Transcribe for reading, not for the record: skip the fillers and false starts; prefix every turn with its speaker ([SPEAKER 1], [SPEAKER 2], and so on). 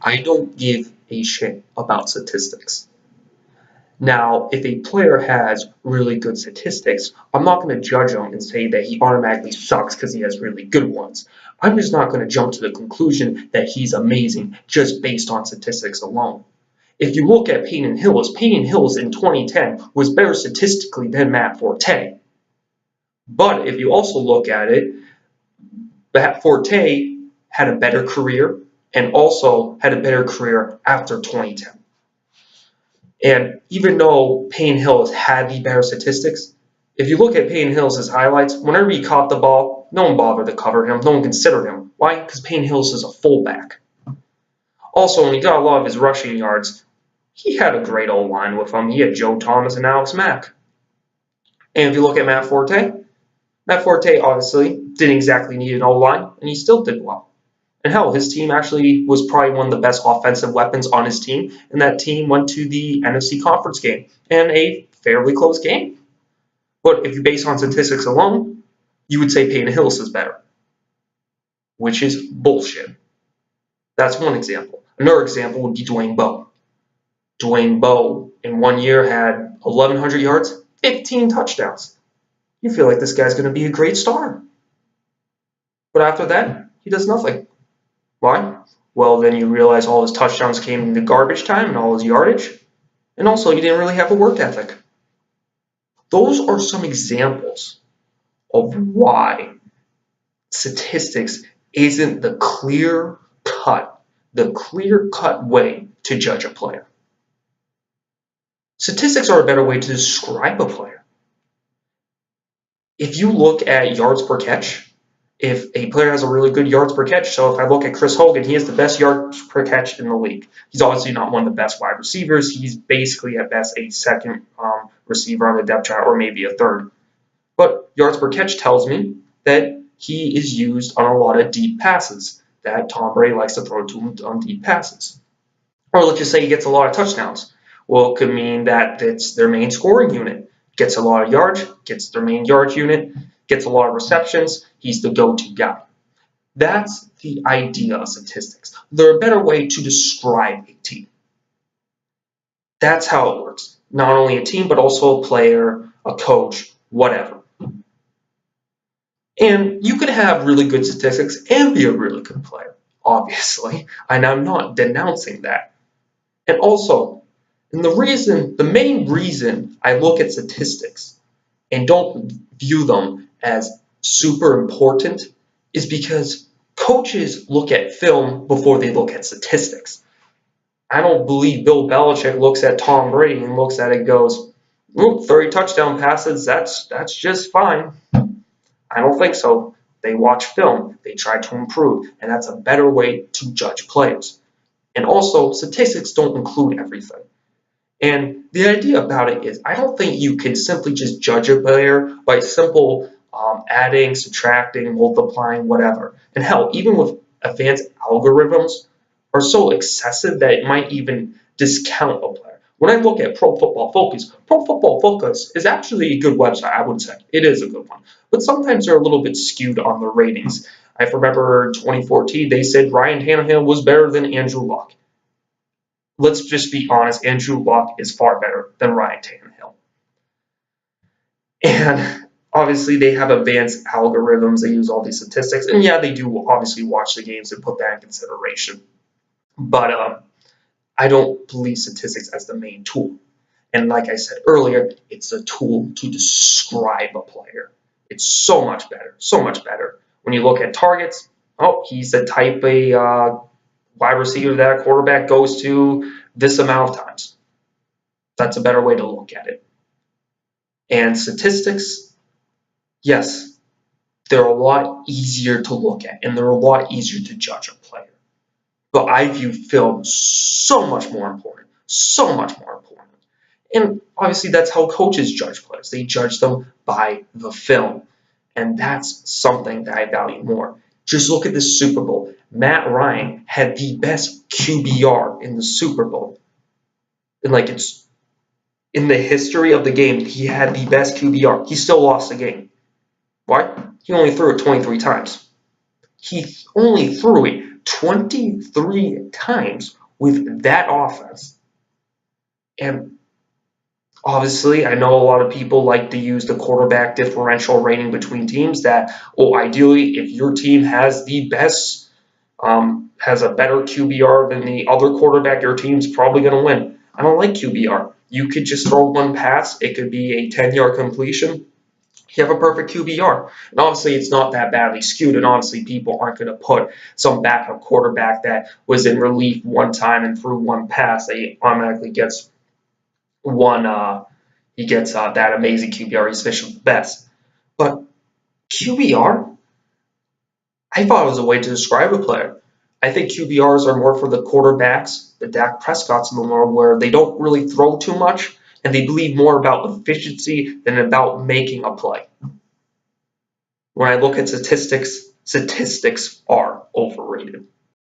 [SPEAKER 1] I don't give a shit about statistics. Now, if a player has really good statistics, I'm not going to judge him and say that he automatically sucks because he has really good ones. I'm just not going to jump to the conclusion that he's amazing just based on statistics alone. If you look at Peyton Hillis in 2010 was better statistically than Matt Forte. But if you also look at it, Matt Forte had a better career and also had a better career after 2010. And even though Peyton Hillis had the better statistics, if you look at Peyton Hillis' highlights, whenever he caught the ball, no one bothered to cover him. No one considered him. Why? Because Peyton Hillis is a fullback. Also, when he got a lot of his rushing yards, he had a great O-line with him. He had Joe Thomas and Alex Mack. And if you look at Matt Forte obviously didn't exactly need an O-line, and he still did well. And hell, his team actually was probably one of the best offensive weapons on his team, and that team went to the NFC Conference game, and a fairly close game. But if you base on statistics alone, you would say Peyton Hillis is better, which is bullshit. That's one example. Another example would be Dwayne Bowe. Dwayne Bowe in 1 year had 1,100 yards, 15 touchdowns. You feel like this guy's going to be a great star. But after that, he does nothing. Why? Well, then you realize all his touchdowns came in the garbage time and all his yardage. And also, he didn't really have a work ethic. Those are some examples of why statistics isn't the clear-cut way to judge a player. Statistics are a better way to describe a player. If you look at yards per catch, if a player has a really good yards per catch, so if I look at Chris Hogan, he has the best yards per catch in the league. He's obviously not one of the best wide receivers. He's basically at best a second receiver on the depth chart or maybe a third. But yards per catch tells me that he is used on a lot of deep passes, that Tom Brady likes to throw to him on deep passes. Or let's just say he gets a lot of touchdowns. Well, it could mean that it's their main scoring unit. Gets a lot of yards, gets their main yards unit, gets a lot of receptions, he's the go-to guy. That's the idea of statistics. They're a better way to describe a team. That's how it works. Not only a team, but also a player, a coach, whatever. And you could have really good statistics and be a really good player, obviously. And I'm not denouncing that. And also, the main reason I look at statistics and don't view them as super important is because coaches look at film before they look at statistics. I don't believe Bill Belichick looks at Tom Brady and looks at it and goes, 30 touchdown passes, that's just fine. I don't think so. They watch film, they try to improve, and that's a better way to judge players. And also, statistics don't include everything. And the idea about it is I don't think you can simply just judge a player by simple adding, subtracting, multiplying, whatever. And hell, even with advanced algorithms are so excessive that it might even discount a player. When I look at Pro Football Focus is actually a good website, I would say. It is a good one. But sometimes they're a little bit skewed on the ratings. I remember 2014, they said Ryan Tannehill was better than Andrew Luck. Let's just be honest, Andrew Luck is far better than Ryan Tannehill. And obviously they have advanced algorithms, they use all these statistics, and yeah, they do obviously watch the games and put that in consideration. But I don't believe statistics as the main tool. And like I said earlier, it's a tool to describe a player. It's so much better, so much better. When you look at targets, he's the type of wide receiver that a quarterback goes to this amount of times. That's a better way to look at it. And statistics, yes, they're a lot easier to look at, and they're a lot easier to judge a player. But I view film so much more important, so much more important. And obviously that's how coaches judge players. They judge them by the film. And that's something that I value more. Just look at the Super Bowl. Matt Ryan had the best QBR in the Super Bowl. And it's in the history of the game, he had the best QBR. He still lost the game. Why? He only threw it 23 times. He only threw it 23 times with that offense. And obviously, I know a lot of people like to use the quarterback differential rating between teams that, oh, ideally, if your team has the best, has a better QBR than the other quarterback, your team's probably going to win. I don't like QBR. You could just throw one pass. It could be a 10-yard completion. You have a perfect QBR. And obviously, it's not that badly skewed. And honestly, people aren't going to put some backup quarterback that was in relief one time and threw one pass. They automatically gets that amazing QBR. He's fishing the best. But QBR, I thought it was a way to describe a player. I think QBRs are more for the quarterbacks, the Dak Prescotts in the world, where they don't really throw too much and they believe more about efficiency than about making a play. When I look at statistics, statistics are overrated.